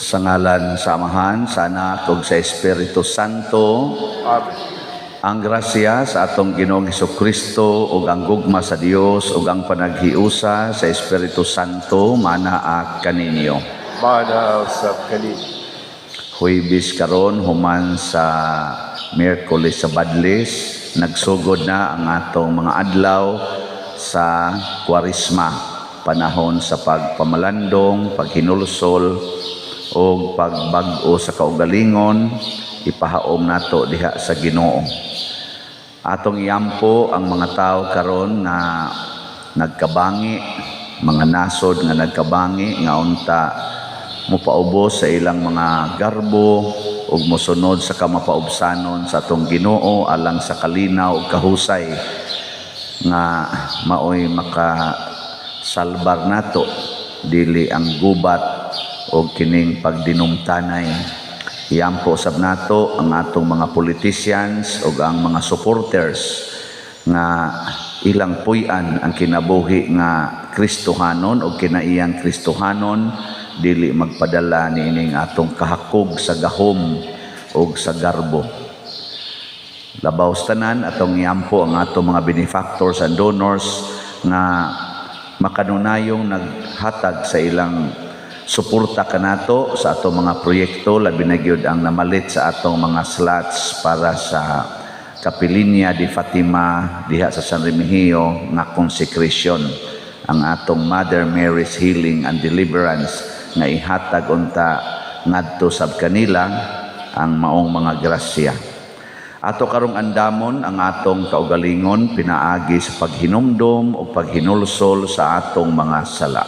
Sa ngalan sa Amahan, sa Anak, ug sa Espiritu Santo. Amen. Ang grasya sa atong Ginoong Hesukristo ug ang gugma sa Dios ug ang panaghiusa sa Espiritu Santo manaa kaninyo. Mana usab kani. Huwebes karon human sa Miyerkules sa Badlis, nagsugod na ang atong mga adlaw sa Kwaresma, panahon sa pagpamalandong, paghinulsol o pagbag-o sa kaugalingon, ipahaom nato diha sa Ginoo. Atong iyampo ang mga tao karon na nagkabangi, mga nasod nga nagkabangi nga unta mopaubos sa ilang mga garbo ug mosunod sa kamapaubsanon sa atong Ginoo alang sa kalinaw ug kahusay nga maoy makasalbar nato dili ang gubat o kining pagdinumtanay. Iyampo sab nato ang atong mga politicians o ang mga supporters nga ilang puy-an ang kinabuhi nga Kristohanon o kinaiyang Kristohanon, dili magpadala niining atong kahakog sa gahom o sa garbo. Labaw sa tanan atong iyampo ang atong mga benefactors and donors nga makanunayong naghatag sa ilang suporta kanato sa atong mga proyekto, labi na gyud ang namalit sa atong mga slots para sa Kapilinya di Fatima diha sa San Remigio nga consecration, ang atong Mother Mary's Healing and Deliverance nga ihatag unta ngadto sab kanila ang maong mga grasya. Ato karong andamon ang atong kaugalingon pinaagi sa paghinumdom o paghinulsol sa atong mga sala.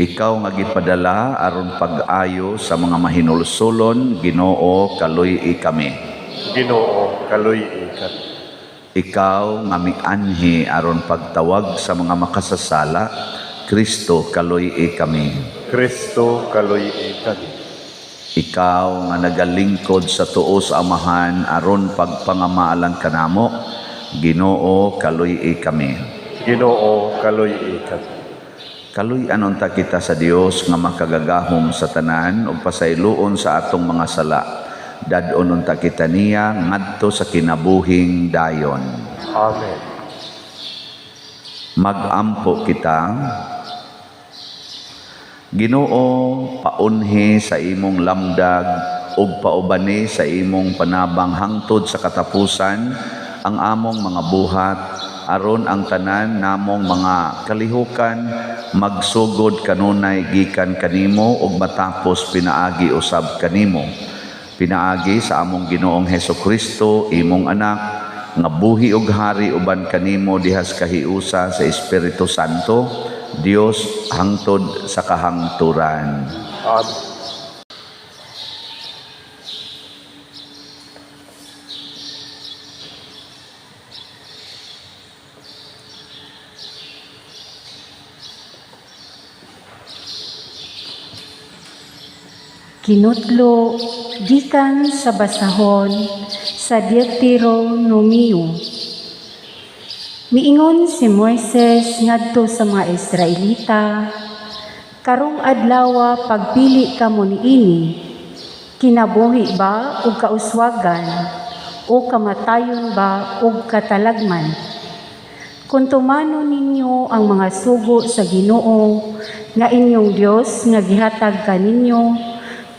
Ikaw nga gipadala aron pag-ayo sa mga mahinulsolon, Ginoo, kaluy-i kami. Ginoo, kaluy-i kami. Ikaw nga mianhi aron pagtawag sa mga makasasala, Kristo, kaluy-i kami. Kristo, kaluy-i kami. Ikaw nga nagalingkod sa tuo sa Amahan aron pagpangamaalan kanamo, Ginoo, kaluy-i kami. Ginoo, kaluy-i kami. Kaluy-anon ta kita sa Dios nga makagagahom sa tanan ug pasayloon sa atong mga sala. Dadon unta kita niya ngadto sa kinabuhing dayon. Amen. Magampo kita. Ginoo, paunhi sa imong lamdag ug paubani sa imong panabang hangtod sa katapusan ang among mga buhat aron ang tanan namong mga kalihukan magsugod kanunay gikan kanimo ug matapos pinaagi usab kanimo. Pinaagi sa among Ginoong Hesukristo, imong anak, nga buhi ug hari uban kanimo dihas kahiusa sa Espiritu Santo, Dios hangtod sa kahangturan. Amen. Kinutlo gikan sa basahon sa Deuteronomio. Miingon si Moises ngadto sa mga Israelita, karong adlaw pagpili kamo niini, kinabuhi ba ug kauswagan o kamatayon ba ug katalagman? Kung tumano ninyo ang mga sugo sa Ginoo nga inyong Dios nga gihatag kaninyo,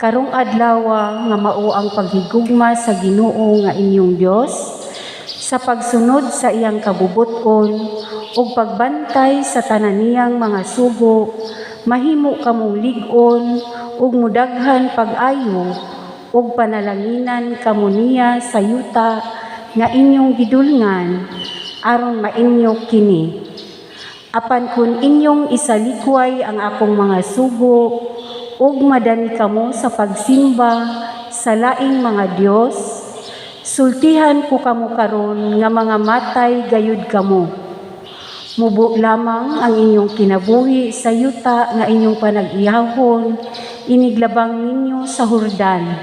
karong adlaw nga mao ang paghigugma sa Ginoo nga inyong Dios sa pagsunod sa iyang kabubuton ug pagbantay sa tanan niyang mga sugo, mahimo kamong lig-on ug mudaghan pag-ayo ug panalanginan kamo niya sa yuta nga inyong gidulngan aron mainyo kini. Apan kun inyong isalikway ang akong mga sugo ug madani kamo sa pagsimba sa laing mga Dios, sultihan ko kamo karon nga mga matay gayud kamo. Mubo lamang ang inyong kinabuhi sa yuta nga inyong panag-iyahon, iniglabang ninyo sa Hordan.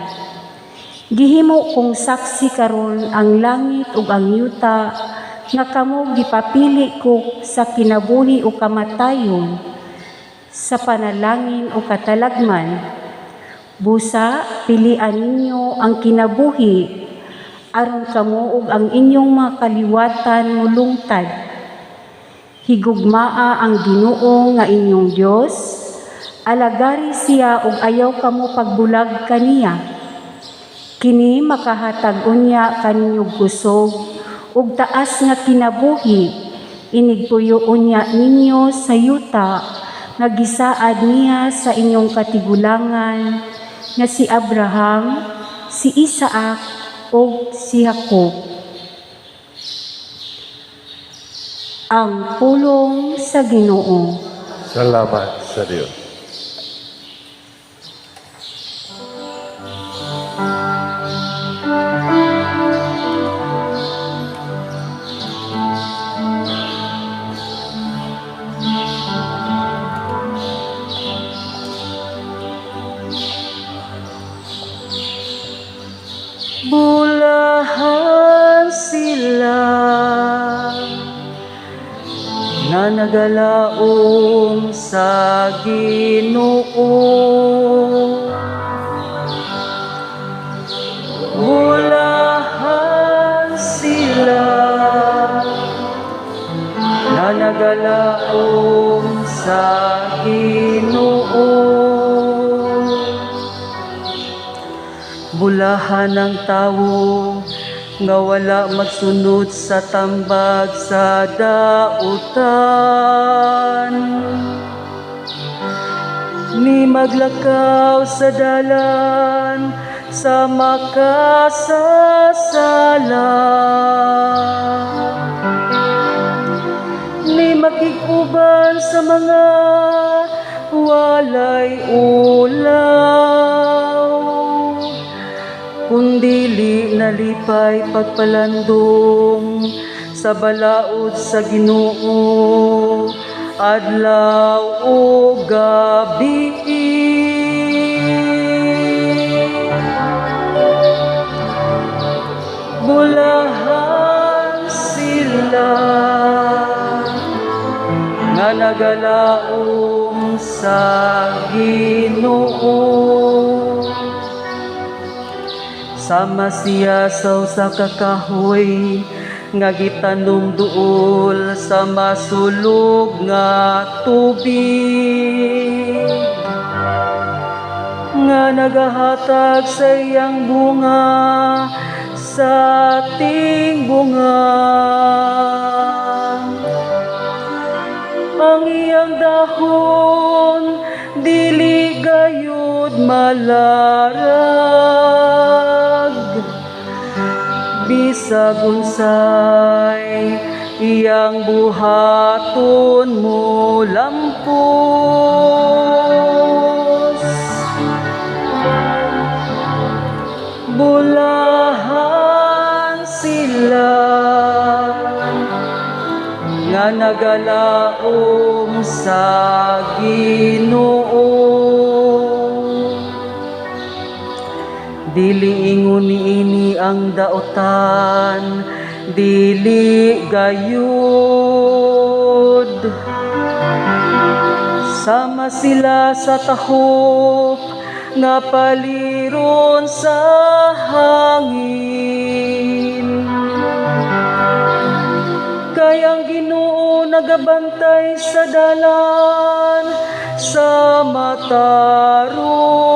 Gihimo kong saksi karon ang langit ug ang yuta nga kamo gipapili ko sa kinabuhi o kamatayon. sa panalangin o katalagman. Busa, pilian ninyo ang kinabuhi, aron kamo ug ang inyong mga kaliwatan mulungtad. Higugmaa ang Ginoo nga inyong Dios, alagari siya ug ayaw kamo pagbulag kaniya. Kini makahatag unya kaninyong kusog ug taas nga kinabuhi, inigpuyo unya ninyo sa yuta nga gisaad niya sa inyong katigulangan nga si Abraham, si Isaac ug si Jacob. Ang pulong sa Ginoo. Salamat sa Diyos. Bulahan sila na nagalaom sa Ginoo. Bulahan sila na nagalaom sa Ginoo. Bulahan ng tawo nga wala magsunod sa tambag sa dautan, ni maglakaw sa dalan sa makasasala, ni makikuban sa mga walay ulaw, kundili nalipay pagpalandong sa balaod sa Ginoo adlaw o gabi. Bulahan sila nga nagalaom sa Ginoo. Sama siya sa kakahoy nga gitanom duol sa masulog nga tubig, nga nagahatag sa iyang bunga sa ating bunga. Ang iyang dahon dili gayud malarag, bisag unsay iyang buhaton mo lampos. Bulahan sila nga nagalaom sa Ginoo. Dili ingon niini ang daotan, dili gayud. Sama sila sa tahop nga paliron sa hangin. Kayang Ginoo nagabantay sa dalan sa matarong,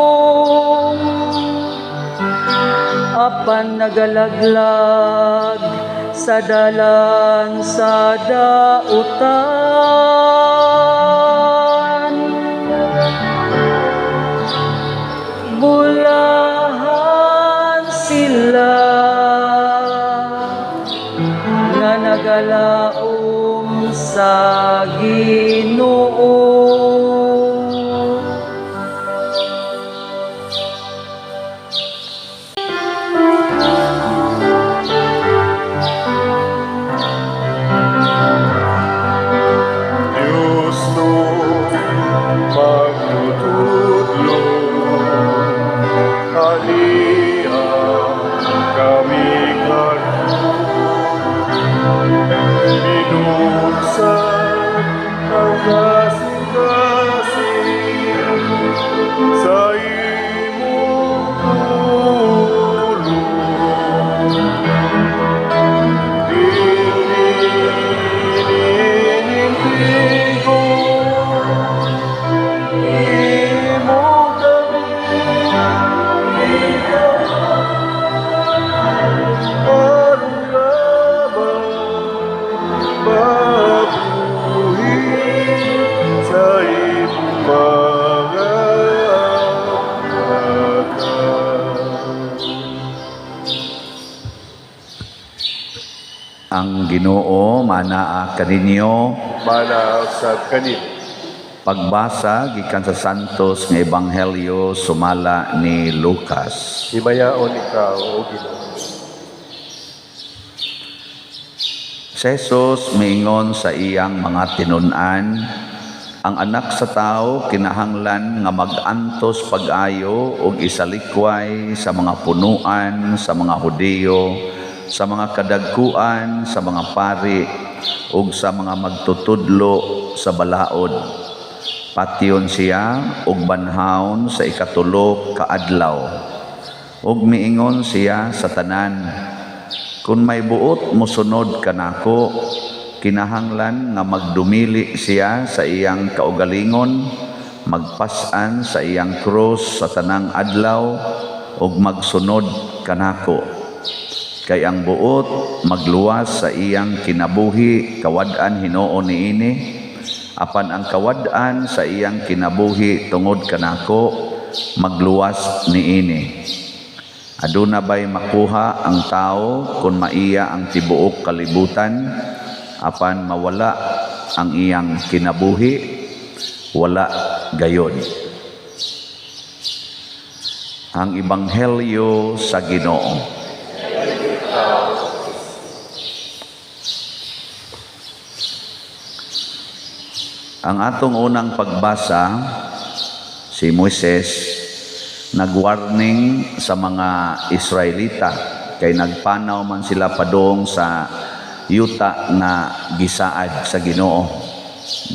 apan nagalaglag sa dalan sa dautan. Bulahan sila nga nagalaom sa Ginoo. Diyos no magtutudlo, kaniya kami binuksan ang kasintahan. Ang Ginoo manaa kaninyo. Mana sa kanino. Pagbasa gikan sa Santos nga Ebanghelyo sumala ni Lucas. Himayaon ikaw, O Ginoo. Si Jesus miingon sa iyang mga tinun-an, ang anak sa tao kinahanglan nga mag-antos pag-ayo og isalikway sa mga punuan, sa mga Hudiyo, sa mga kadagkuan, sa mga pari, ug sa mga magtutudlo sa balaod. Patyon siya ug banhawon sa ikatulo ka adlaw. Ug miingon siya sa tanan, kung may buot mosunod kanako, kinahanglan nga magdumili siya sa iyang kaugalingon, magpas-an sa iyang krus sa tanang adlaw, ug magsunod kanako. Kay ang buot magluwas sa iyang kinabuhi, kawad-an Hinoo niini, apan ang kawad-an sa iyang kinabuhi tungod kanako, magluwas niini. Aduna ba'y makuha ang tao kung maiya ang tibuok kalibutan, apan mawala ang iyang kinabuhi? Wala gayon. Ang Ebanghelyo sa Ginoo. Ang atong unang pagbasa, si Moises nagwarning sa mga Israelita kay nagpanaw man sila padong sa yuta nga gisaad sa Ginoo.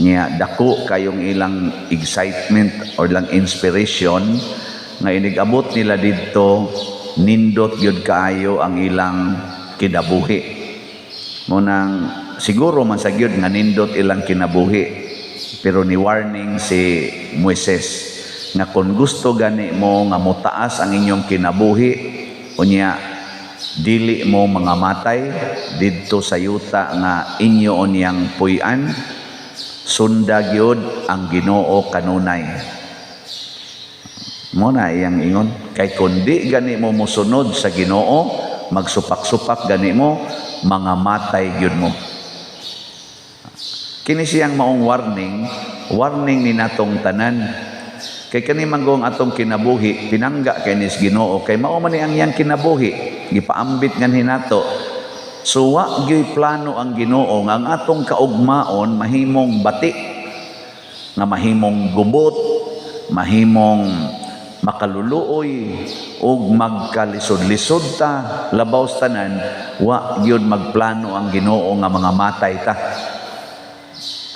Nya dako kayong ilang excitement or lang inspiration nga inigabot nila didto, nindot gyud kaayo ang ilang kinabuhi. Munang siguro man sa gyud nga nindot ilang kinabuhi, pero ni warning si Moises nga kung gusto gani mo nga mutaas ang inyong kinabuhi, unya dili mo mga matay didto sa yuta nga inyo onyang puy-an, sunda gyud ang Ginoo kanunay. Mo na iyang ingon, kay kundi gani mo mosunod sa Ginoo, magsupak-supak gani mo, mga matay gyud mo. Kini siyang maong warning ni natong tanan. Kay kani manggong atong kinabuhi, pinangga kay nis Ginoo, kay mao man ni ang iyang kinabuhi, gipaambit ngan hinato. So wa gyud plano ang Ginoo nga ang atong kaugmaon mahimong bati, nga mahimong gubot, mahimong makaluluoy ug magkalisod-lisod ta labaw sa tanan. Wa gyud magplano ang Ginoo nga mga matay ta.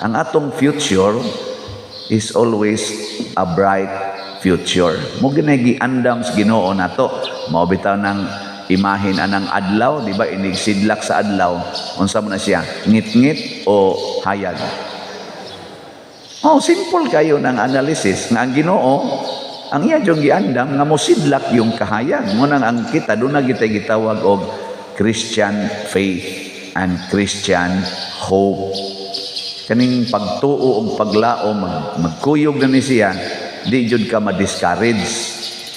Ang atong future is always a bright future. Mo ginay giandam sa Ginoo nato. Mao bitaw ng imahin anang adlaw, di ba? Inigsidlak sa adlaw. Unsa man na siya? Ngit-ngit o hayag? Oh, simple kayo ng analysis nga ang Ginoo ang iya jung giandam nga mosidlak yung kahayag. Mo nang ang kita do na kita gitawag og Christian faith and Christian hope. Kaning pagtuo og paglao magkuyog na ni siya, di jud ka ma-discourage.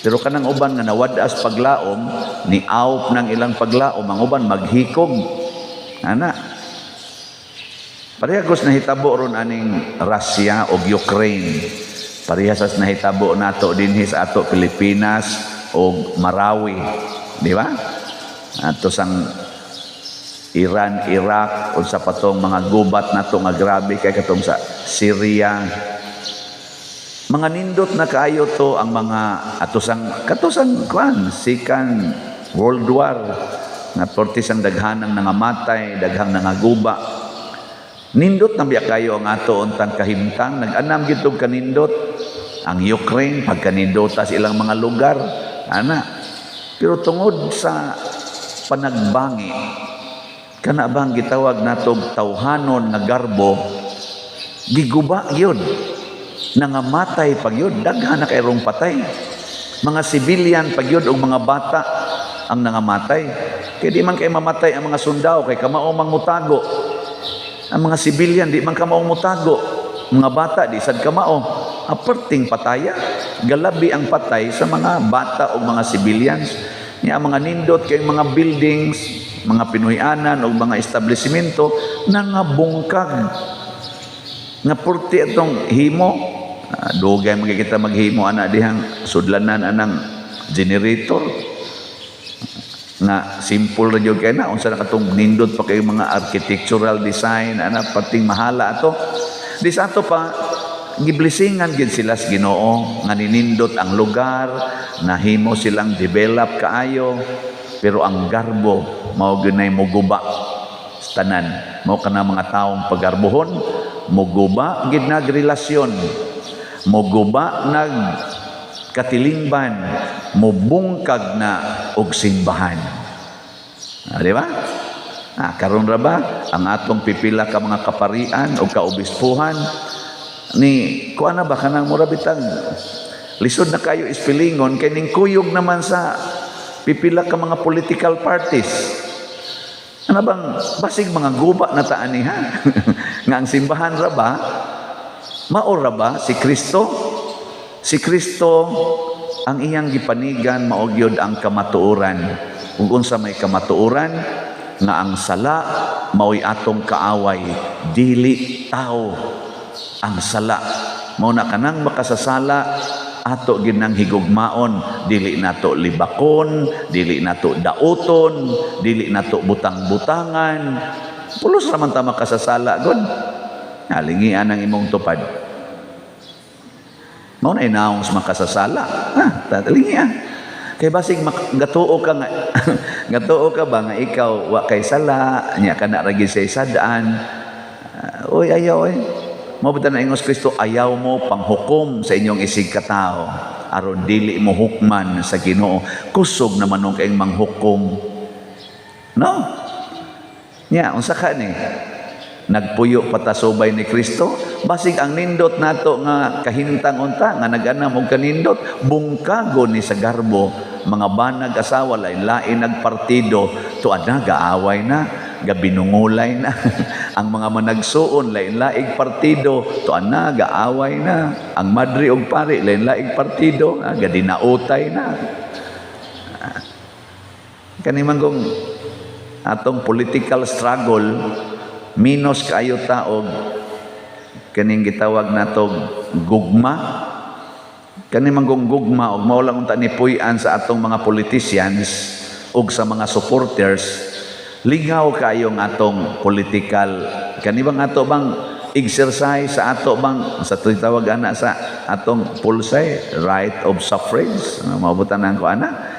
Pero kanang uban nga nawadas paglaom, ni awp ng ilang paglaom, ang uban maghikog. Ana. Parehas nahitabo ron aning Russia o Ukraine. Parehas nahitabo nato dinhi sa ato Pilipinas o Marawi, di ba? Ato sang Iran, Iraq, unsa pa tong mga gubat nato nga grabe kay katong sa Syria. Mga nindot na kaayo to ang mga katosang second World War na portis ang daghanang nangamatay, daghang nangaguba. Nindot na biya kayo ang ato untang kahimtang, nag-anam gyud tong kanindot. Ang Ukraine pagkanindota sa ilang mga lugar, ana. Pero tungod sa panagbangi, kana bang gitawag natong tawhanon nga garbo, giguba yun, nangamatay pag yun, daghan na kayrong patay. Mga civilian pag yun, o mga bata ang nangamatay. Kaya di man kay mamatay ang mga sundao, kay kamao mang mutago. Ang mga civilian, di man kamao mutago. Mga bata, di sad kamao. Aperting pataya, galabi ang patay sa mga bata o mga civilians. Nya mga nindot kay mga buildings, mga pinuyanan o mga establishmento na nga bungkag nga purti atong himo. Dugay magkikita maghimo ana dihang sudlanan anang generator nga simple ra jud kay na unsa na katong nindot pa kay mga architectural design ana pating mahala ato di sa ato pa giblisingan gid sila sa Ginoo nga ninindot ang lugar nahimo silang develop kaayo pero ang garbo mao gunay moguba sa tanan mao kana mga taong pagarbuhon moguba gid nagrelasyon moguba nag katilingban mubungkag na og simbahan. Di ba? Karon ra ba ang atong pipila ka mga kaparian o kaobispuhan ni kuana ba kanang mura bitang lisod na kayo ispilingon kay ning kuyog naman sa pipila ka mga political parties. Ano bang basig mga guba na taani ha? Nga ang simbahan ra ba maora ba si Kristo? Si Kristo ang iyang gipanigan maugyod ang kamatuoran. Ug unsa may kamatuoran nga ang sala mao'y atong kaaway, dili tao ang sala. Mao na kanang makasasala ato gid nang higugmaon, dili nato libakon, dili nato dauton, dili nato butang-butangan. Pulos ra man ta makasasala god. Nalingian ang imong tupad. Mao na inaong sa makasasala. Tatalingian. Kay basig gatuo ka nga gatuo ka ba nga ikaw wa kay sala, nya kana ra gid sa sadaan. Oy ayaw Mao ba na ingos Kristo ayaw mo panghukom sa inyong isig katao aron dili mo hukman sa Ginoo. Kusog naman nung kaing manghukom. No? Nya unsa ka ni? Nagpuyo patasubay ni Kristo basig ang nindot nato nga kahintang unta nga nag-anam og kanindot bungkago ni sa garbo mga banag asawa lain-lain nagpartido tuad na gaaway na gabinungulay na ang mga managsuon lain-laing partido tuad na gaaway na ang madri og pari lain-laing partido gadinautay na kaniman kong atong political struggle minos kayo taog kaning gitawag natog gugma kani manggong gugma og mao lang unta ni puy-an sa atong mga politicians ug sa mga supporters ligaw kayong atong political kani bang ato bang exercise sa ato bang sa tawag ana sa atong pulsay right of suffrage mabutan ko ana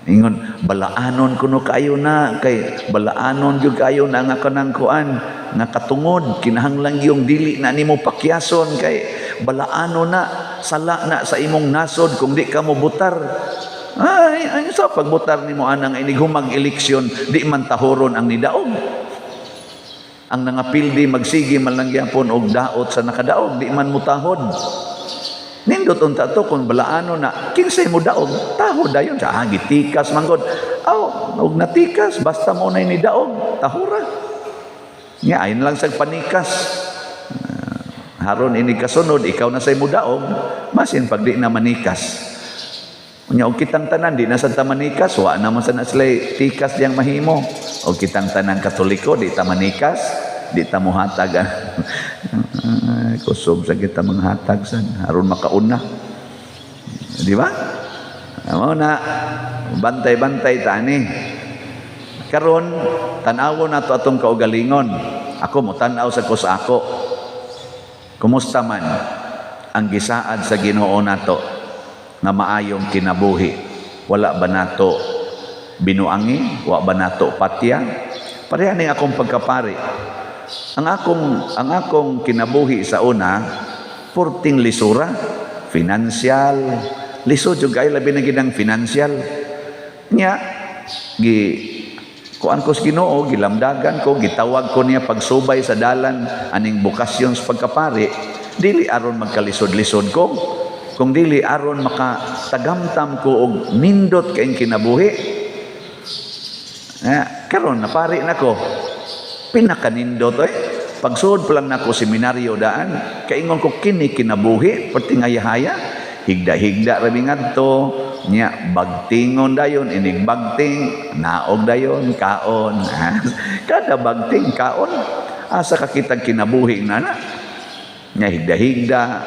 ingon balaanon kuno kayo na kay balaanon jud kayo na nga kanang kuan nga katungod kinahanglan yung dili na nimo pakyason kay balaanon na sala na sa imong nasod kung di ka mo butar ay sa pagbutar nimo anang inigumag eleksyon di man tahoron ang nidaog ang nangapildi magsigi man lang gyapon og daot sa nakadaog di man mutahod nindot unta to kung balaano na kinsay mo daog tahod dayon sa gitikas manggod og natikas basta mo na ni daog tahura nya ayon lang sa panikas haron ini kasunod ikaw na say mo daog masin pag di na manikas nya og kitang tanan di na sa manikas wa na man sa sila tikas diyang mahimo og kitang tanan Katoliko di ta manikas di ta mohatag kusog sa kita manghatag san aron makauna di ba mao na bantay-bantay tani karon tan-awon nato atong kaugalingon ako mo tan-aw sa ako kumusta man ang gisaad sa Ginoo nato nga maayong kinabuhi wala ba nato binuangi wa ba nato patya pareha ning akong pagkapari ang akong kinabuhi sa una purting lisura financial lisod jud kay labi na gid financial nya kuan ko sa Ginoo gilamdagan ko gitawag ko niya pagsubay sa dalan aning bukasyon sa pagkapari dili aron magkalisod-lisod ko kung dili aron makatagamtam ko og nindot kay kinabuhi karon napari nako pinakanindot pagsuod pa lang nako seminaryo daan kaingon ko kini kinabuhi perti ngayahaya higda-higda ra mi ngadto nya bagtingon dayon inig bagting naog dayon kaon. Kada bagting kaon asa ka kitang kinabuhi na nya higda-higda.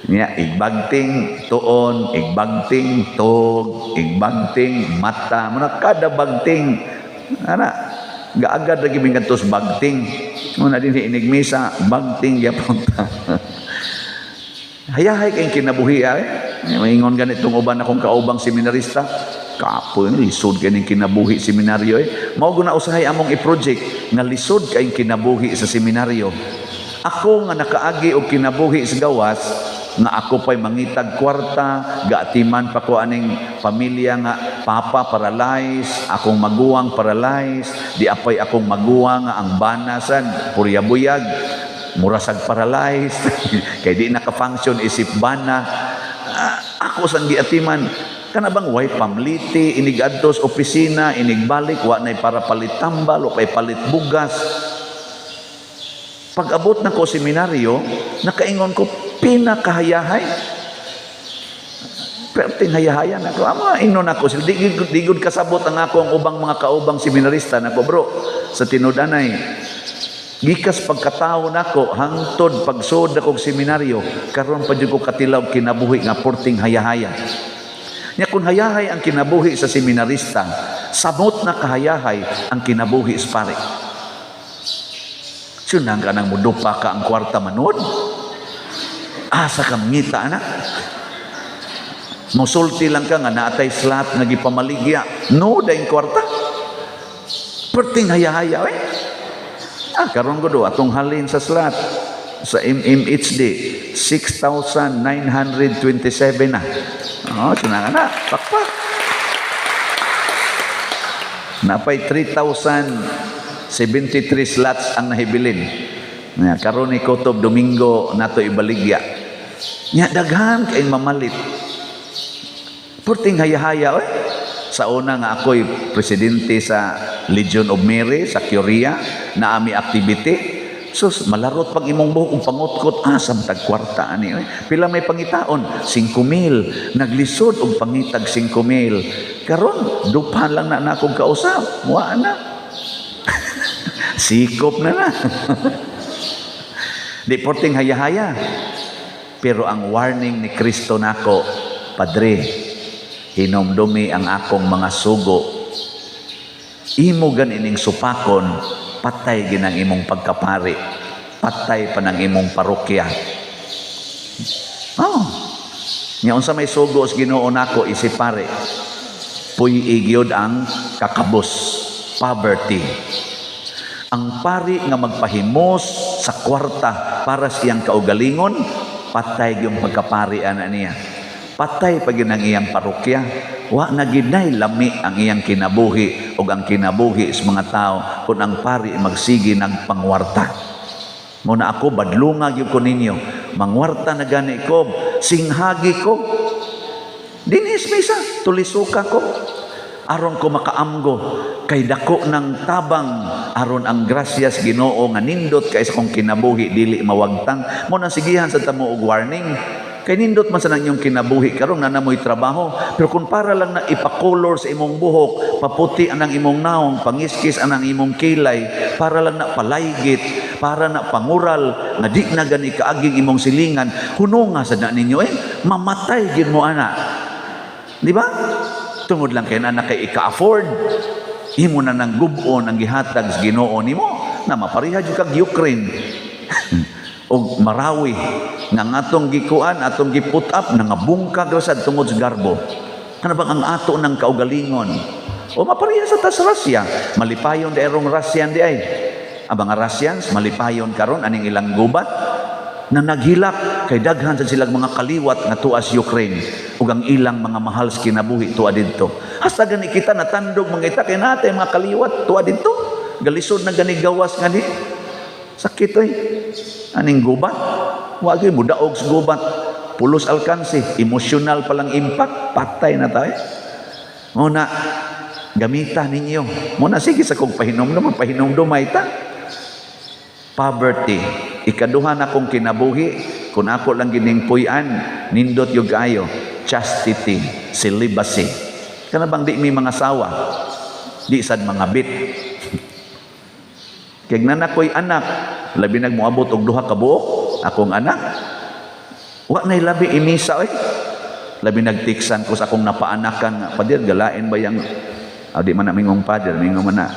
Nya igbagting tuon, igbagting tog, igbagting mata, muna kada bagting ana gaagad lagi mingantos bagting. Muna din inig misa bagting gyapon ta. Hayahay kayong kinabuhi ay. Maingon ganitong uban akong kaubang seminarista. Kapo yun, lisod kayong kinabuhi seminaryo eh. Mao guna usahay among i-project nga lisod kayong kinabuhi sa seminaryo. Ako nga nakaagi og kinabuhi sa gawas, nga ako pa'y mangitag kwarta, gaatiman pa ko aning pamilya nga papa paralyzed, akong maguwang paralyzed, di apay akong maguwang nga ang banasan, puryabuyag, murasag paralyzed, kay di naka-function isip bana. Ako sang giatiman, kana bang way pamliti, inig adtos opisina, inig balik, wa nay para palit tambal, o pay palit bugas. Pag abot na ko seminaryo, nakaingon ko, pinakahayahay. Perting hayahayan ako. Ama, inon ako. Digod kasabot ang ako ang ubang mga kaubang seminarista na ko, bro. Sa tinudanay, gikas pagkatao nako hangtod pagsud akong seminaryo, karon pa jud ko katilaw kinabuhi nga porting hayahaya. Nya kun hayahay ang kinabuhi sa seminarista, sabot na kahayahay ang kinabuhi sa pare. Sunang ka nang mudupa ka ang kwarta manood. Asa ka mangita anak. Musulti lang ka nga naatay slot nga gipamaligya. No daing kwarta. Perting hayahaya eh. Karon ko do atong halin sa slot sa MMHD 6,927 na. Sunang na pakpak. Napay 3,073 slots ang nahibilin. Nya karon ni Kutob Domingo nato ibaligya. Nya daghan kay mamalit. Perting hayahaya oy. Sa una nga ako'y presidente sa Legion of Mary sa Korea na ami activity. Sus malarot pag imong buhok ug pangutkot samtag kwarta ani oy. Pila may pangitaon 5,000 naglisod og pangitag 5,000. Karon dupa lang na akong kausap. Wa na. Sikop na. Di porting hayahaya. Pero ang warning ni Kristo nako, Padre, hinumdumi ang akong mga sugo. Imo ganining supakon, patay ginang imong pagkapari. Patay pa ng imong parokya. Nya unsa may sugo sa Ginoo nako isipare. Puy igyod ang kakabos, poverty. Ang pari nga magpahimos sa kwarta para siyang kaugalingon, patay yung pagkapari ana niya. Patay pag yun ang iyang parokya. Wa na ginay lami ang iyang kinabuhi o ang kinabuhi sa mga tao kung ang pari magsigi ng pangwarta. Muna ako, badlungag yung ko ninyo. Mangwarta na gani ko, singhagi ko. Dinis misa, tulisuka ko. Aron ko makaamgo kay dako ng tabang aron ang grasyas Ginoo nga nindot kay sa kong kinabuhi dili mawagtang. Mo nang sigihan sa tamo og warning kay nindot man sa inyong kinabuhi karon na namoy trabaho, pero kung para lang na ipakolor sa imong buhok, paputi anang imong naong, pangiskis anang imong kilay, para lang na palaygit, para na pangural nga di na gani kaaging imong silingan, hununga sa na ninyo mamatay gid mo ana. Di ba? Tungod lang kay na kay ika-afford, imo na nang gubon ang gihatag sa Ginoo nimo na mapariha jud kag Ukraine og Marawi nga atong gikuan, atong giput up nga bungkag rasad tungod sa garbo. Ano bang ang ato ng kaugalingon? O mapariha sa tas Russia, malipayon derong Russian di ay. Abang Russians malipayon karon aning ilang gubat na naghilak kay daghan sa silang mga kaliwat nga tuas Ukraine ug ang ilang mga mahal sa kinabuhi tuwa didto. Hasta gani kita natandog mga ita kay natay mga kaliwat tuwa didto. Galisod na gani gawas nga di. Sakit oy. Aning gubat. Wa gyud mudaog sa gubat. Pulos alkansi, emotional palang impact, patay na tayo. Muna gamita ninyo. Muna sige sa kong pahinom-dumay ta. Poverty. Ikaduha na kong kinabuhi, Kung ako lang gining puy-an, nindot yung kayo. Chastity, celibacy. Kana bang di may mga sawa? Di sad mga bit. Kaya nanak ko'y anak, labi nagmuabot og duha ka buok, akong anak. Wa na'y labi imisa, oy. Labi nagtiksan ko sa akong napaanakan, padir, galain ba yang, di man na mingong padir, mingong man na,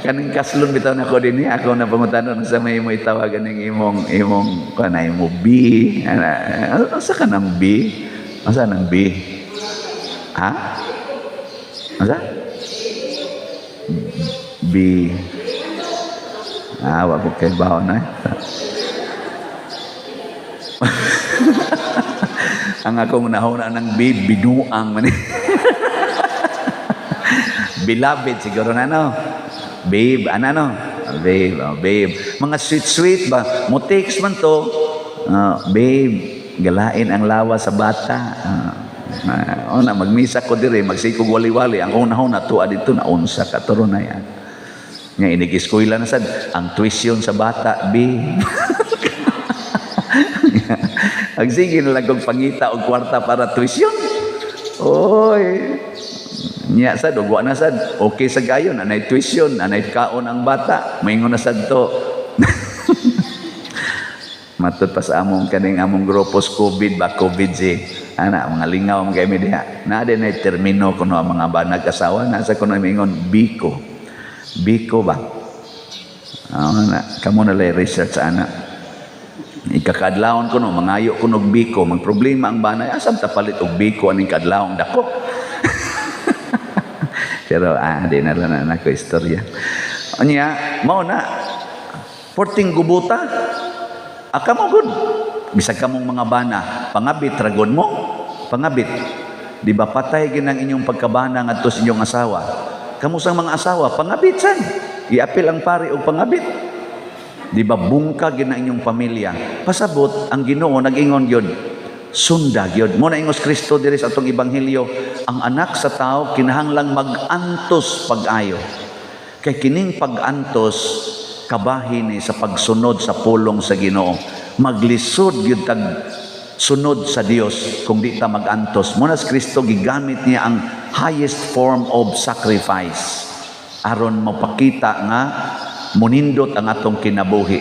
kaning kaslon bitaw na ko din ako na pangutanon sa may mo itawagan ng imong kanay mo B asa ka ng B asa ng B ha asa B wa ko kay bawo na ang akong nahuna ng B binuang man beloved siguro na no. Babe, ano? Babe, babe. Mga sweet ba? Mutiks man to. Babe, galain ang lawa sa bata. Magmisa ko dire, magsikog wali-wali. Ang una-una, tuwa dito, naunsa ka, turo na yan. Nga, inig-eskwela na sad, ang tuition sa bata, babe. Sige na lang kong pangita o kwarta para tuition. Oy, nya sad ugwa na sad okay sa gayon anay tuition anay kaon ang bata maingon na sad to matud pa sa among kaning among grupos COVID si ana mga lingaw mga kami diha na din ay termino kuno ang mga banag asawa nasa kuno maingon biko ba na kamo na lay research ana ikakadlawon kuno mangayo kuno biko magproblema ang banay asam tapalit og biko aning kadlawon dako. Pero di na lang na ko istorya. Anya, mao na porting gubuta. Aka mo gud. Bisag kamong mga bana, pangabit ragon mo. Pangabit. Di ba patay ginang inyong pagkabana ngadto sa inyong asawa? Kamusang mga asawa, pangabit san. Iapil ang pari og pangabit. Di ba bungka ginang inyong pamilya? Pasabot ang Ginoo nag-ingon gyud. Sunda gyud mo na ingos Kristo diri sa atong ebanghelyo ang anak sa tao kinahanglang mag-antos pag-ayo kay kining pag-antos kabahin ni sa pagsunod sa pulong sa Ginoo maglisod gyud tag sunod sa Dios kung di ta mag-antos mo na si Kristo gigamit niya ang highest form of sacrifice aron mapakita nga munindot ang atong kinabuhi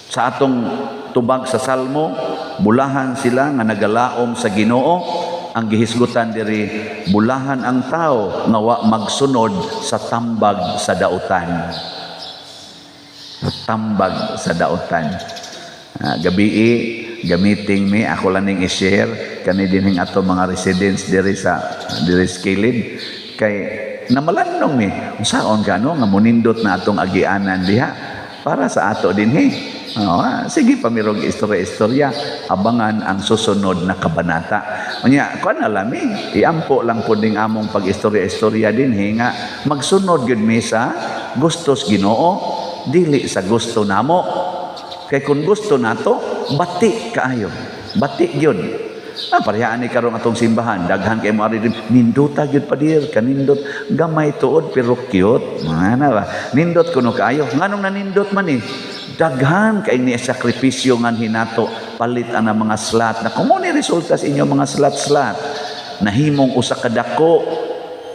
sa atong tubag sa Salmo bulahan sila nga nagalaom sa Ginoo ang gihisgutan diri bulahan ang tao nga wa magsunod sa tambag sa dautan gabi gamiting mi ako lang ning i-share kani dinhing ato mga residents diri sa kilid kay namalandong mi unsaon kano nga munindot na atong agianan diha para sa ato dinhi. Sige pamirog istorya abangan ang susunod na kabanata. Unya kuan alami iampo lang pud ning among pag-istorya din nga magsunod gyud mi sa gustos Ginoo dili sa gusto namo. Kay kun gusto nato bati kaayo. Bati gyud. Parehaan ni karong atong simbahan daghan kay mo ari ninduta gyud padir kanindot gamay tuod pero cute. Mana ba? Nindot kuno kaayo. Nganong nanindot man ni? Daghan kay ni sakripisyo ngan hinato palit ana mga slat na kumo ni resulta sa inyo mga slat nahimong usa ka dako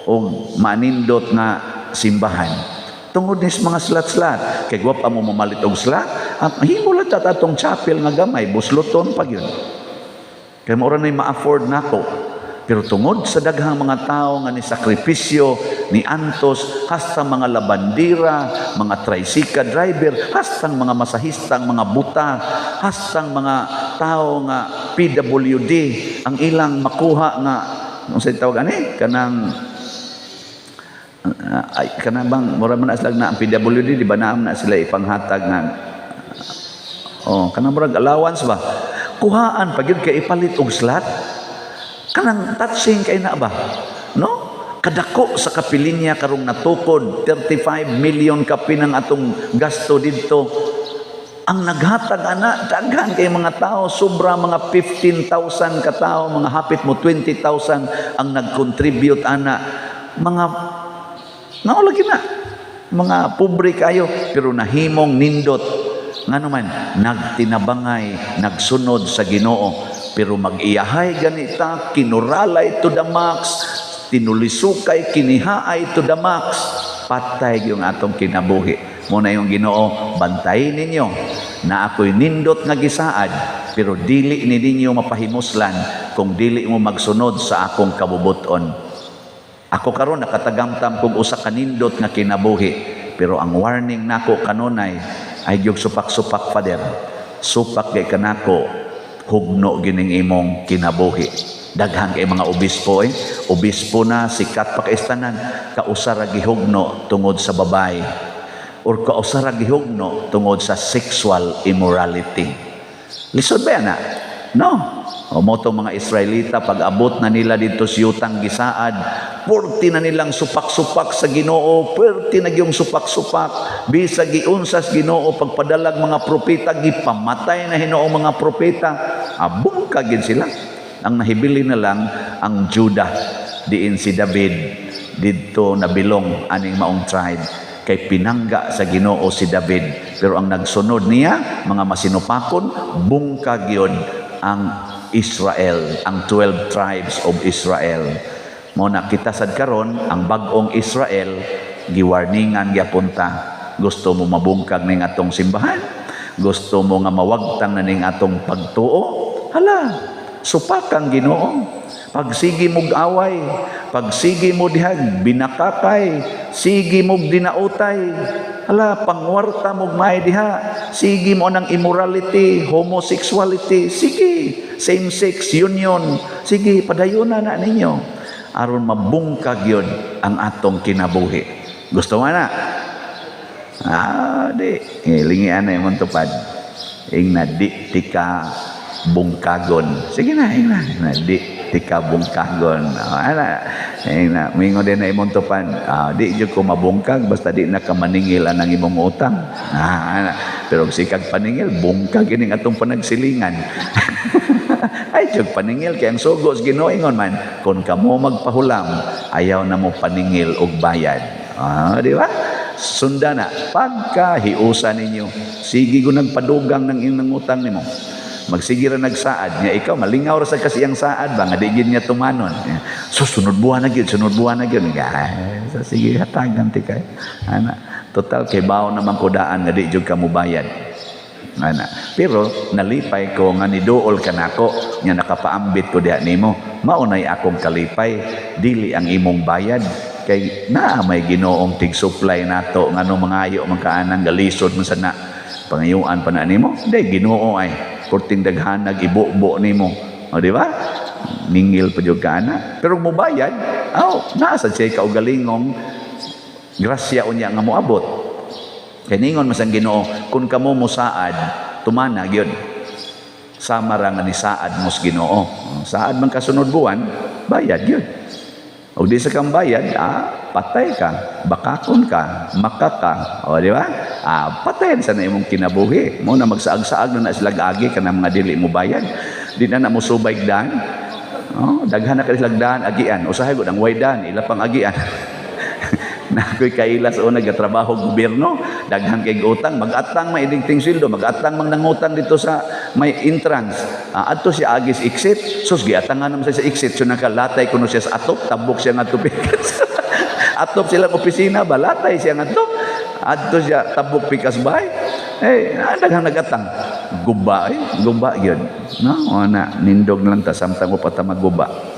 og manindot nga simbahan tungod ni mga slat kay wa pa mo mamalit og slat at himo lang tatong chapel nga gamay busluton pa gyud kay mao ra nay ma-afford nako pero tungod sa daghang mga tao nga ni sakripisyo ni antos hasta mga labandira, mga tricycle driver, hasta mga masahistang mga buta, hasta mga tao nga PWD ang ilang makuha nga unsay tawag ani kanang bang mura man aslag na ang PWD di ba naam na sila ipanghatag nga kanang murag allowance ba kuhaan pagyud kay ipalit og slot kanang touching kay na ba no kadako sa kapilinya karong natukod 35 million kapin ang atong gasto didto ang naghatag ana daghan kay mga tao sobra mga 15,000 ka tao mga hapit mo 20,000 ang nag-contribute ana mga lagi na Mga pobre kayo, pero nahimong nindot. Nga naman, nagtinabangay, nagsunod sa Ginoo. Pero mag-iyahay ganita, kinuralay to the max, tinulisukay, kinihaay to the max. Patay yung atong kinabuhi. Muna yung Ginoo, bantayin ninyo na ako'y nindot nga gisaad, pero dili ni ninyo mapahimuslan kung dili mo magsunod sa akong kabubuton. Ako karon nakatagamtam kung usa ka nindot nga kinabuhi, pero ang warning nako kanunay ay gyud supak-supak pader. Supak kay kanako, hugno gining imong kinabuhi. Daghan kay mga obispo obispo na sikat pa kay istanan, kausara gihugno tungod sa babae or kausara gihugno tungod sa sexual immorality. Lisod ba na? No. O mo tong mga Israelita, pag abot na nila dito sa yutang gisaad, purti na nilang supak-supak sa Ginoo, purti na yung supak-supak, bisag giunsas Ginoo, pagpadalag mga propeta, gipamatay na Hinoong mga propeta, abong kagin sila. Ang nahibili na lang ang Judah, diin si David, dito nabilong aning maong tribe, kay pinangga sa Ginoo si David, pero ang nagsunod niya, mga masinupakon, bungkag yun ang Israel, ang 12 tribes of Israel. Mo nakita sad karon ang bag-ong Israel giwarningan giapunta. Gusto mo mabungkag ning atong simbahan? Gusto mo nga mawagtang na ning atong pagtuo? Hala, supakang Ginoo. Pagsigi mog away, pagsigi mo dihag binakakay, sige mog dinautay. Hala, pangwarta mog may diha. Sige mo ng immorality, homosexuality. Sige, same-sex union. Sige, padayunan na ninyo. Aron mabungkag yun ang atong kinabuhi. Gusto mo na? Di. Lingian na yung tupad. Ing na di tika bungkagon. Sige na, ing na di tika bungkagon. Ing na, mingo din na imong tupan. Di dyan ko mabungkag, basta di na ka maningil ang imong utang. Pero sikag paningil, bungkag yun atong panagsilingan. Ay, dyan paningil, kaya ang sugos ginoingon man, kung kamo magpahulam, ayaw na mo paningil og bayad. Di ba? Sunda na, pagka hiusa ninyo, sige ko nagpadugang ng inang utang nimo. Magsige ra nagsaad niya, ikaw malingaw ra sa kasiyang saad ba nga di gyud niya tumanon. So sunod buwan na gyud. So sige hatagan ti kay. Total kay bawo naman ko daan nga di gyud ka mobayad. Pero nalipay ko nga niduol kanako nya nakapaambit ko diha nimo. Maunay akong kalipay, dili ang imong bayad. Kay naa may Ginoong tig-supply nato ngano mangayo man kaanang galisod man sana pangayuan pa na nimo. Di Ginoo ay kurting daghan nag-ibo-bo nimo. O di ba? Ningil pa jud ka ana. Pero mobayad, nasa siya kaugalingong grasya unya nga moabot. Kay ningon mas ang Ginoo, kun kamo mosaad, tumana gyud. Sama ra nga ni saad mos Ginoo. Saad man kasunod buwan, bayad gyud. O di sa kang bayad, patay ka, bakakon ka, makaka. O di ba? Patay sa na imong kinabuhi. Mo na magsaag-saag na sila agi ka na mga dili mo bayad. Di na mo subay dan. Daghan na ka sila dan agian. Usahay gud ang waydan, ila pang agian. Na ko'y kailas o nagatrabaho gobyerno, daghan kay utang, mag-atang may idingting sildo, mag-atang mang nangutang dito sa may entrance. Adto siya agis exit, sus giatangan naman siya sa exit, so nakalatay kuno siya sa atop, tabok siya nga tupikas. Atop silang opisina ba, latay siya nga atop. Adto siya tabok pikas bay. Daghang nagatang. Guba gyud. No, nindog lang ta samtang ko pata magguba.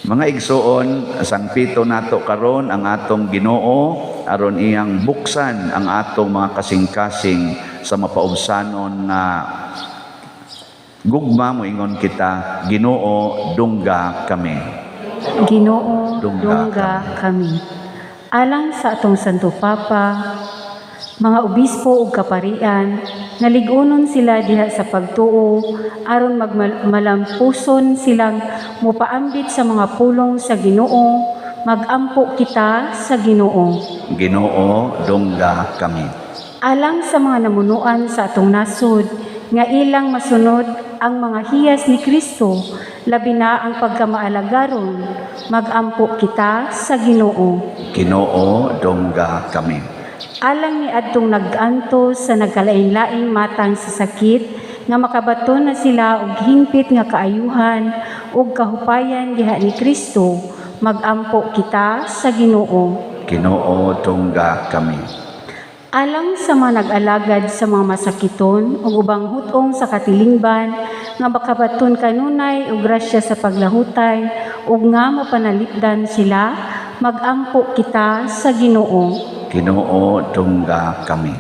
Mga igsoon, San Pito nato karon ang atong Ginoo aron iyang buksan ang atong mga kasing-kasing sa mapaubsanon na gugma moingon kita, Ginoo dungga kami. Ginoo dungga kami. Alang sa atong Santo Papa, mga obispo ug kaparian, naligunon sila diha sa pagtuo aron magmalampuson silang mopaambit sa mga pulong sa Ginoo, magampo kita sa Ginoo. Ginoo dungga kami. Alang sa mga namunuan sa atong nasod nga ilang masunod ang mga hiyas ni Kristo labi na ang pagkamaalagaron, magampo kita sa Ginoo. Ginoo, dongga kami. Alang ni adtong nag-anto sa nagkalain-laing matang sa sakit, nga makabaton na sila og hingpit nga kaayuhan ug kahupayan diha ni Kristo, magampo kita sa Ginoo. Ginoo, dongga kami. Alang sa mga nag-alagad sa mga masakiton ug ubang hutong sa katilingban, nga makabaton kanunay og grasya sa paglahutay ug nga mapanalipdan sila, magampo kita sa Ginoo. Ginoo, dongga kami.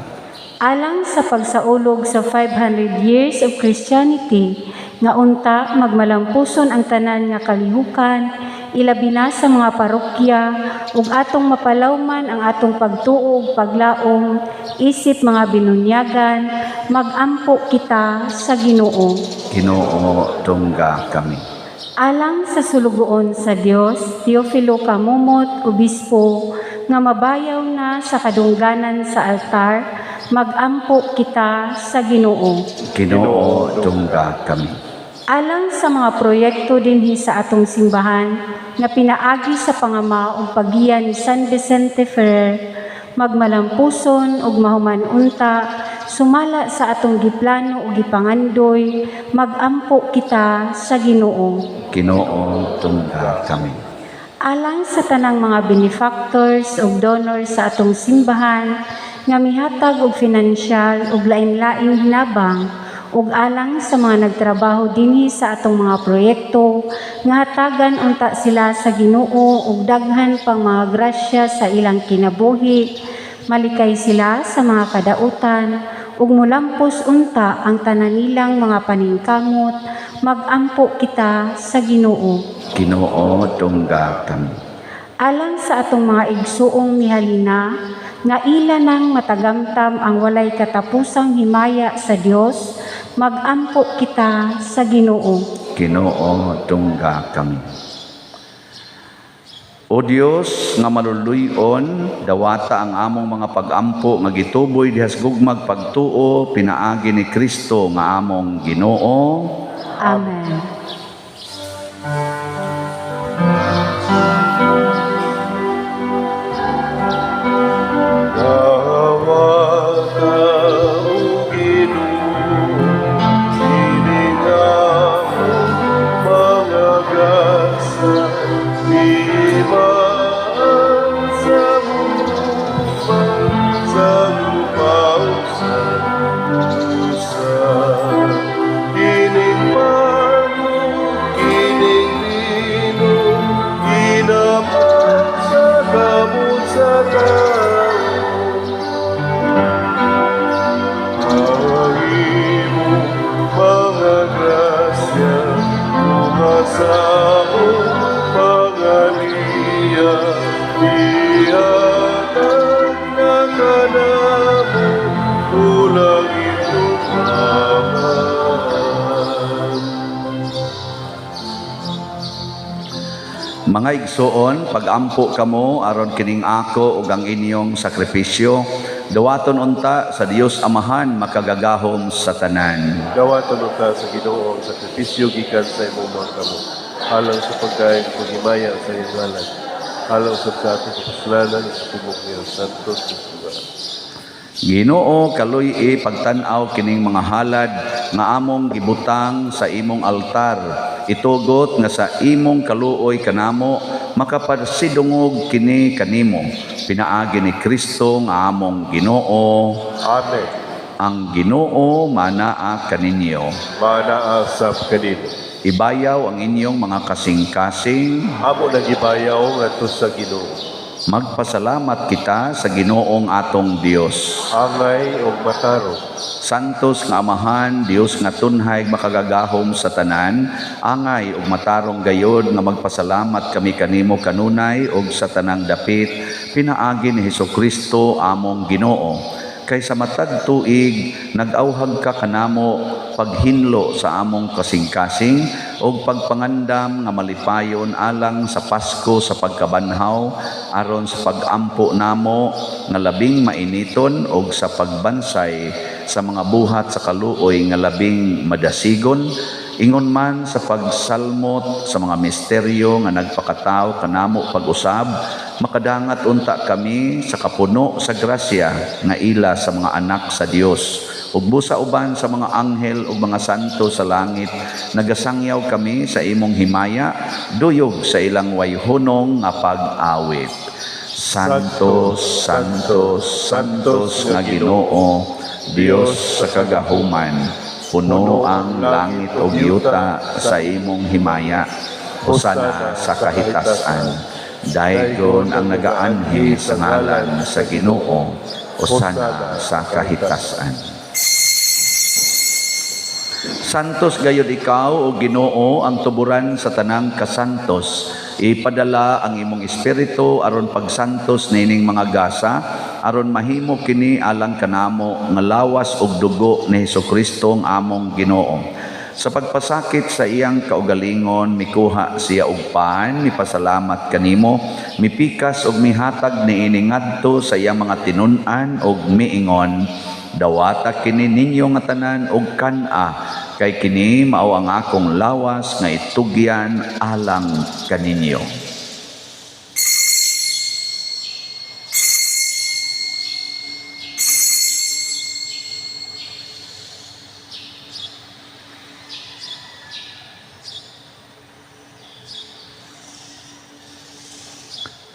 Alang sa pagsaulog sa 500 years of Christianity, nga unta magmalampuson ang tanan nga kalihukan, ilabi na sa mga parokya, ug atong mapalawman ang atong pagtuo ug paglaom, isip mga binunyagan, magampo kita sa Ginoo. Ginoo, dongga kami. Alang sa sulugoon sa Dios, Teofilo Kamumot, Obispo, nga mabayaw na sa kadungganan sa altar, magampo kita sa Ginoo. Ginoo, dongga kami. Alang sa mga proyekto dinhi sa atong simbahan nga pinaagi sa pangama ug paggiya ni San Vicente Ferrer, magmalampuson ug mahuman unta, sumala sa atong giplano ug gipangandoy, magampo kita sa Ginoo. Ginoo, dongga kami. Alang sa tanang mga benefactors ug donors sa atong simbahan nga mihatag og finansyal ug lain-laing hinabang, ug alang sa mga nagtrabaho dinhi sa atong mga proyekto nga hatagan unta sila sa Ginoo ug daghan pang mga grasya sa ilang kinabuhi, malikay sila sa mga kadautan ug mulampos unta ang tanan nilang mga paningkamot, magampo kita sa Ginoo. Ginoo, dongga kami. Alang sa atong mga igsuong mihalina, nga ila nang matagamtam ang walay katapusang himaya sa Dios, magampo kita sa Ginoo. Ginoo, dongga kami. O Dios nga maluluyon, dawata ang among mga pagampo nga gituboy dihas gugmag pagtuo pinaagi ni Kristo nga among Ginoo. Amen. Mga igsoon, pagampo kamo aron kining ako ug ang inyong sakripisyo, dawaton unta sa Dios Amahan makagagahom sa tanan. Dawaton unta sa Ginoo ang sakripisyo gikan sa imong mga kamot. Alang sa pagkain kung himaya sa iyong ngalan. Alang sa atong kasalanan sa tibok niya Santos Jesús. Ginoo, kaluy pagtan-aw kining mga halad nga among gibutang sa imong altar. Itugot nga sa imong kaluoy kanamo makapasidungog kini kanimo. Pinaagi ni Kristo nga among Ginoo. Amen. Ang Ginoo manaa kaninyo. Manaa sa kanino. Ibayaw ang inyong mga kasing-kasing. Amo nagibayaw ngadto sa Ginoo. Magpasalamat kita sa Ginoong atong Dios. Angay ug mataro. Santos nga Amahan, Dios nga tunhay makagagahom sa tanan, angay ug matarong gayod nga magpasalamat kami kanimo kanunay ug sa tanang dapit pinaagi ni Hesukristo among Ginoo. Kay sa matag tuig nag-awhag ka kanamo paghinlo sa among kasing-kasing ug pagpangandam nga malipayon alang sa Pasko sa pagkabanhaw aron sa pagampo namo nga labing mainiton ug sa pagbansay sa mga buhat sa kaluoy nga labing madasigon. Ingon man sa pagsalmot sa mga misteryo nga nagpakatao kanamo pag-usab, makadangat unta kami sa kapuno sa grasya nga ila sa mga anak sa Dios. Ug busa uban sa mga anghel ug mga santo sa langit, nagasangyaw kami sa imong himaya, duyog sa ilang wayhunong nga pag-awit. Santos, Santos, Santos nga Ginoo, Dios sa kagahuman, puno ang langit o yuta sa imong himaya, hosana sa kahitasan. Daygon ang nagaanhi sa ngalan sa Ginoo, hosana sa kahitasan. Santos gayud ikaw o Ginoo ang tuburan sa tanang kasantos. Ipadala ang imong espiritu aron pagsantos nining mga gasa, aron mahimo kini alang kanamo nga lawas ug dugo ni Hesukristo ang among Ginoo. Sa pagpasakit sa iyang kaugalingon, mikuha siya og paan, mipasalamat kanimo, mipikas ug mihatag niini ngadto sa iyang mga tinun-an ug miingon, dawata kini ninyo nga tanan og kan-a, kay kini mao ang akong lawas nga itugyan alang kaninyo.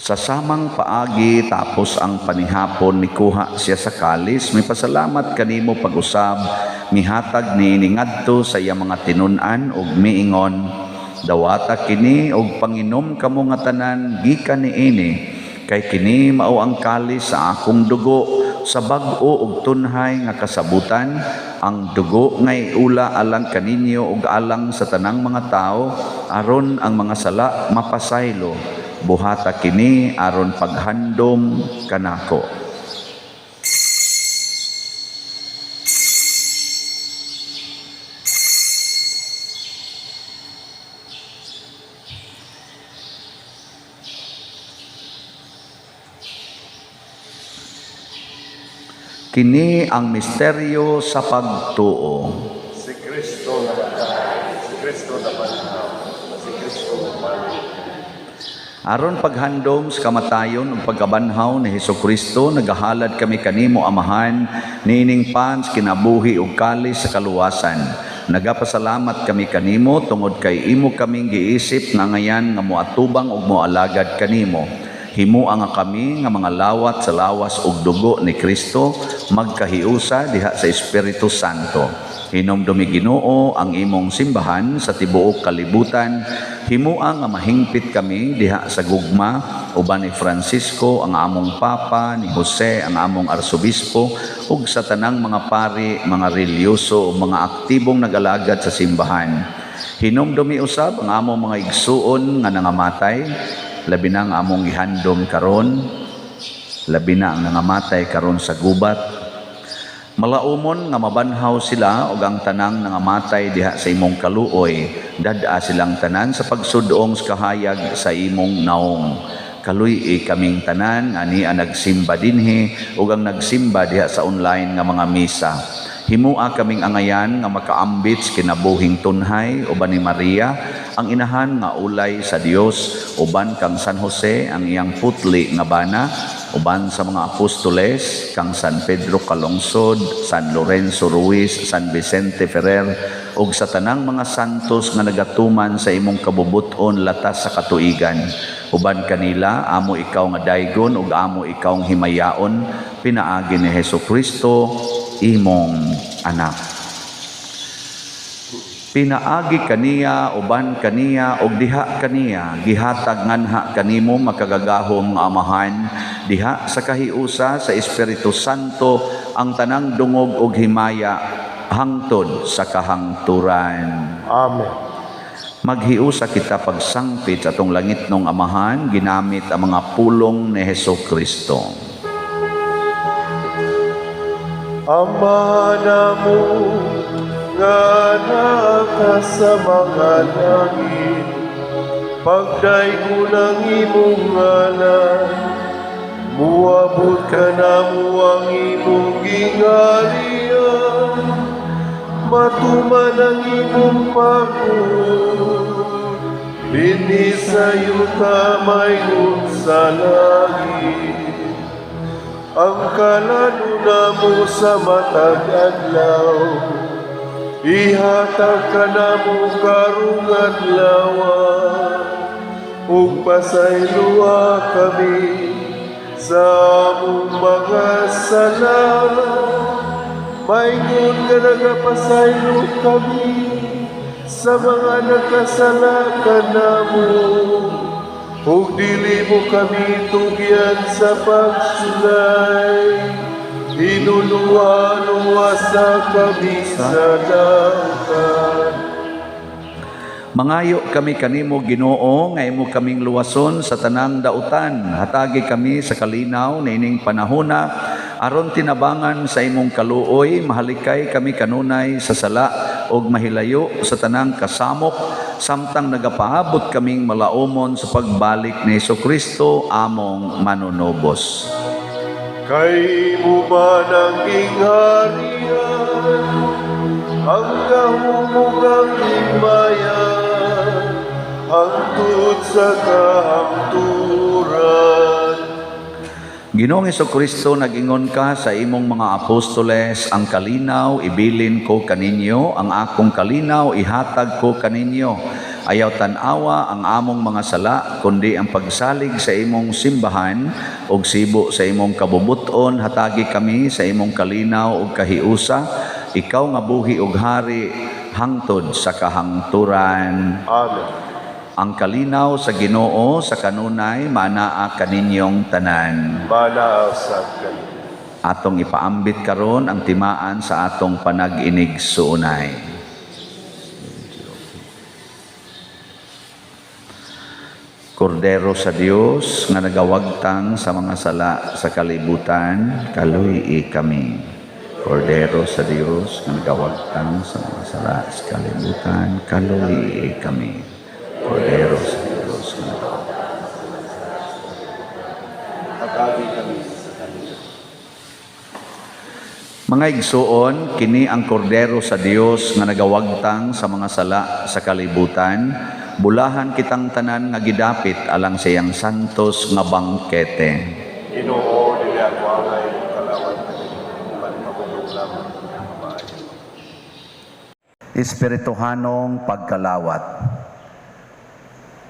Sa samang paagi tapos ang panihapon mikuha siya sa kalis, may pasalamat kanimo pag-usab, mihatag niini ngadto sa iyang mga tinun-an ug miingon, dawata kini og panginom kamo nga tanan gikan niini, kay kini mao ang kalis sa akong dugo, sa bag-o ug tunhay nga kasabutan, ang dugo ngay ula alang kaninyo ug alang sa tanang mga tao, aron ang mga sala mapasaylo. Buhata kini aron paghandom kanako. Kini ang misteryo sa pagtuo. Si Kristo na matay, si Kristo na banhaw, si Kristo na balik. Aron paghandom sa kamatayon ug pagkabanhaw ni Hesukristo, nagahalad kami kanimo Amahan, niining pans kinabuhi ug kalis sa kaluwasan. Nagapasalamat kami kanimo tungod kay imo kaming giisip nga ngayan nga moatubang ug moalagad kanimo. Himuang nga kami nga mga lawat sa lawas ug dugo ni Kristo, magkahiusa diha sa Espiritu Santo. Hinomdumi Ginoo ang imong simbahan sa tibuok kalibutan, himuang nga mahingpit kami diha sa gugma uban ni Francisco ang among papa, ni Jose ang among arsobispo ug sa tanang mga pari, mga relyoso ug mga aktibong nag-alagad sa simbahan. Hinomdumi usab ang among mga igsuon nga nangamatay, labi na ang among gihandom karon, labi na ang nangamatay karon sa gubat. Malaumon nga mabanhaw sila ug ang tanang nangamatay diha sa imong kaluoy, dad-a silang tanan sa pagsudong sa kahayag sa imong naong. Kaluy kaming tanan ani ang nagsimba dinhi ug ang nagsimba diha sa online nga mga misa. Himua kaming angayan nga makaambit kinabuhing tunhay uban ni Maria, ang inahan nga ulay sa Dios, uban kang San Jose ang iyang putli nga bana, uban sa mga apostoles kang San Pedro Calungsod, San Lorenzo Ruiz, San Vicente Ferrer ug sa tanang mga santos nga nagatuman sa imong kabubuton latas sa katuigan. Uban kanila amo ikaw nga daygon ug amo ikaw nga himayaon, pinaagi ni Hesukristo imong anak. Pinaagi kaniya, uban kaniya, og diha kaniya, gihatag nganha kanimo makagagahom nga Amahan, diha sa kahiusa sa Espiritu Santo, ang tanang dungog og himaya, hangtod sa kahangturan. Amen. Maghiusa kita pagsangpit sa atong langit nung Amahan, ginamit ang mga pulong ni Hesukristo. Ama namo nga naka sa mga langit, pagdaygo ng imong ngalan, muabot ka namo ang imong gingalian, matuman ang imong pagod, binisayo kamay sa langit. Ang kananuna mo sa matag adlaw, ihatag ka na mo karong adlawa, ug pasayloa kami sa among mga sala. Maingon ka nagapasaylo kami sa mga nakasala ka namo, ug dili mo kami tugyan sa pagsulay. Inuluwa-luwasa kami sa dagat. Mangayo kami kanimo Ginoo, nga imo kaming luwason sa tanang dautan. Hatagi kami sa kalinaw nining panahona, aron tinabangan sa imong kaluoy. Mahalikay kami kanunay sa sala ug mahilayo sa tanang kasamok, samtang nagapaabot kaming malaumon sa pagbalik ni Jesucristo among manunobos. Kay mo ba nang ingharian, ang kahumugang himaya, hangtod sa kahangturan. Ginoong Jesucristo, nag-ingon ka sa imong mga apostoles, ang kalinaw ibilin ko kaninyo, ang akong kalinaw ihatag ko kaninyo. Ayaw tanawa ang among mga sala, kundi ang pagsalig sa imong simbahan ug sibo sa imong kabubuton. Hatagi kami sa imong kalinaw ug kahiusa, ikaw nga buhi ug hari hangtod sa kahangturan. Amen. Ang kalinaw sa Ginoo sa kanunay manaa kaninyong tanan. Manaaw sa kanila. Atong ipaambit karon ang timaan sa atong panag-inig suunay. Kordero sa Dios nga nagawagtang sa mga sala sa kalibutan, kaluy kami. Kordero sa Dios nga nagawagtang sa mga sala sa kalibutan, kaluy kami. Kordero sa Dios nga Hatagi kami sa kanila. Mga igsuon, kini ang kordero sa Dios nga nagawagtang sa mga sala sa kalibutan. Bulahan kitang tanan nga gidapit alang siyang santos nga bangkete. Ginoo, dili ako angay kalawat kanila, magpapulong lamang ang maayo. Espirituhanong pagkalawat.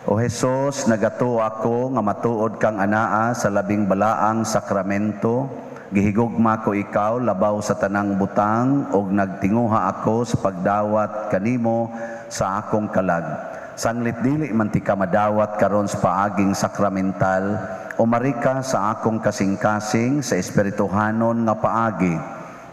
O Jesus, nagato ako nga matuod kang anaa sa labing balaang sakramento. Gihigugma ko ikaw labaw sa tanang butang ug nagtinguha ako sa pagdawat kanimo sa akong kalag. Sanglit dili man ti ka madawat karon sa paaging sakramental, umarika sa akong kasing-kasing sa espirituhanon nga paagi.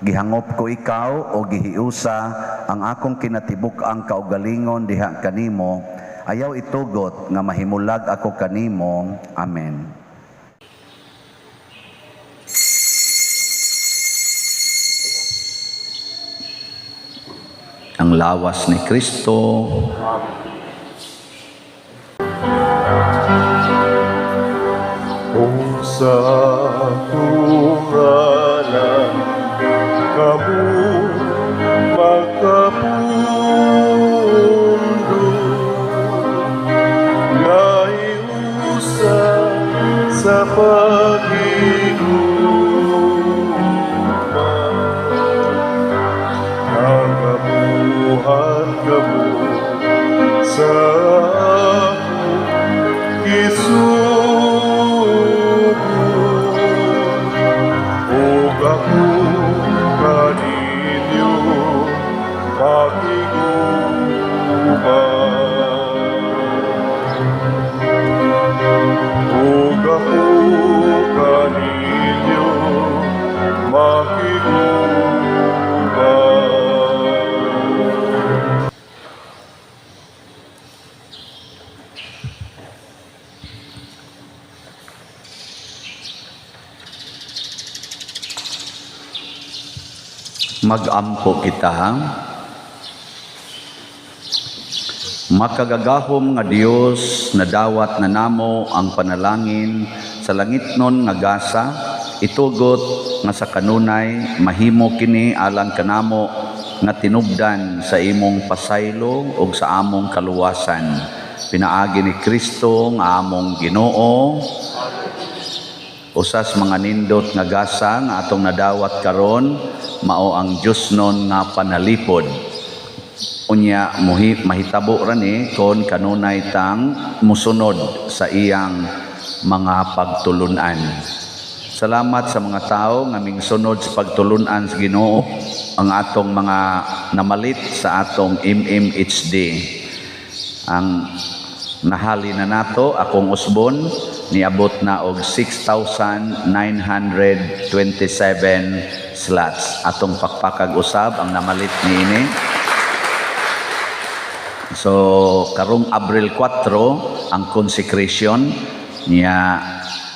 Gihangop ko ikaw o gihiusa ang akong kinatibuk-ang kaugalingon diha kanimo. Ayaw itugot nga mahimulag ako kanimo. Amen. Ang lawas ni Kristo. Kung sa tungalan kamu magkapundo, naiusa sa pag-iguma, nagabuhan kamu sa Magampo kita. Makagagahom nga Dios na dawat na namo ang panalangin sa langitnon nga gasa, itugot nga sa kanunay mahimo kini alang kanamo nga tinubdan sa imong pasaylo ug sa among kaluwasan. Pinaagi ni Kristo nga among Ginoo. Usas mga nindot nga gasa nga atong nadawat karon mao ang Dios nun nga panalipod. Unya mahitabo ra ni kon kanunay tang musunod sa iyang mga pagtulunan. Salamat sa mga tao nga mingsunod sa pagtulunan sa Ginoo ang atong mga namalit sa atong MMHD. Ang nahali na nato akong usbon niabot na og 6,927 slots. Atong pakpakag usab ang namalit niini. So karong Abril 4 ang consecration niya,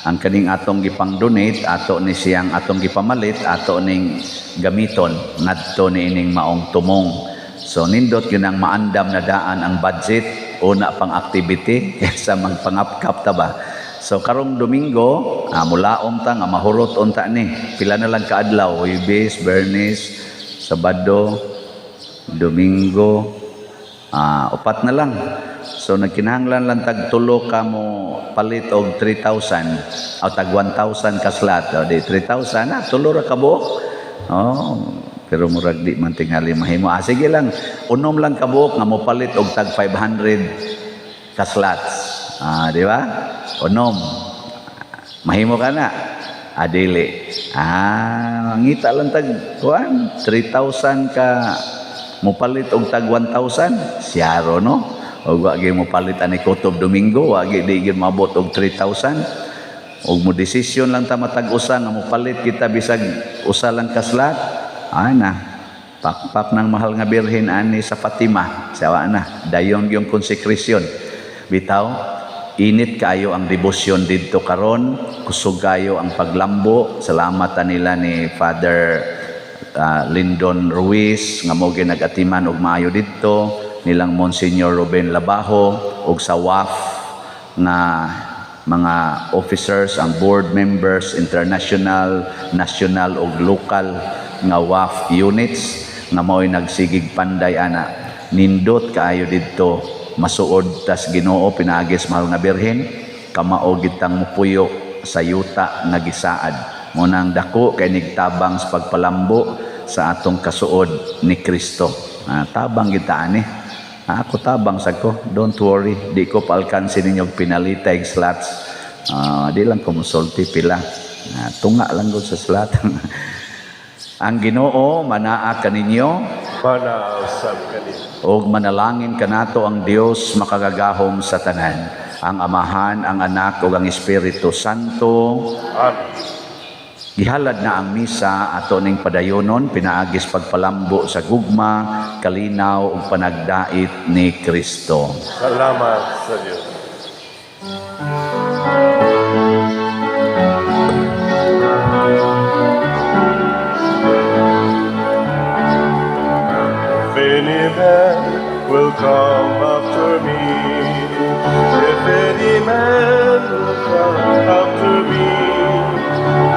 ang kaning atong gipang-donate ato ni siyang atong gipamalit ato ning gamiton ngadto niining maong tumong. So nindot yun ang maandam na daan ang budget una pang activity kaysa magpangapkap ta ba. So karong Domingo mulaom ta nga mahurot unta ni pila na lang kaadlaw, Huwebes, Bernes, Sabado, Domingo, upat na lang. So nagkinahanglan lang tag tulo ka mo palit og 3,000 o tag 1,000 ka slot o di 3,000 tulo ra ka buok. Pero murag di man tingali mahimo. Sige lang, unom lang ka buok nga mo palit og tag 500 ka slots. Di ba? Unom. Mahimo ka na. Dili. Ngita lang tag 3,000 ka mo palit og tag 1,000. Siyaro no? O wagi mo palit ani Kutob Domingo, wagi di gyud mabot og 3,000. Og mo desisyon lang ta matag-usa nga mo palit kita bisag usa lang ka slot. Pakpak ng mahal nga birhen ani sa Fatima. Sawa na, dayon yung konsekrasyon. Bitaw, init kayo ang debosyon didto karon, kusog kayo ang paglambo. Salamat nila ni Father Lyndon Ruiz nga mo ginag-atiman og maayo didto, nilang Monsignor Ruben Labajo ug sa WAF na mga officers, ang board members, international, national ug local nga WAF units nga mao'y nagsigig panday ana. Nindot kaayo didto, masuod tas Ginoo pinaagis mahal nga birhen, kamao gitang mupuyo sa yuta nga gisaad. Munang dako kay nigtabang sa pagpalambo sa atong kasuod ni Kristo. Tabang kita ani. Ako tabang sa ko, don't worry, di ko palkansin ninyong pinalitay slots. Di lang ko musulti pila. Tunga lang ko sa slot. Ang Ginoo manaa kaninyo, Manaasab kaninyo. og manalangin kanato ang Dios makagagahom sa tanan, ang Amahan, ang Anak ug ang Espiritu Santo. Amen. Gihalad na ang misa ato ning padayonon, pinaagis pagpalambo sa gugma, kalinaw ug panagdait ni Kristo. Salamat sa Diyos. If any man will come after me, if any man will come after me,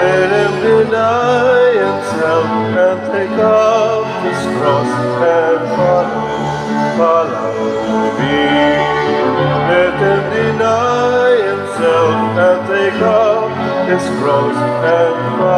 let him deny himself and take up his cross and follow me. Let him deny himself and take up his cross and follow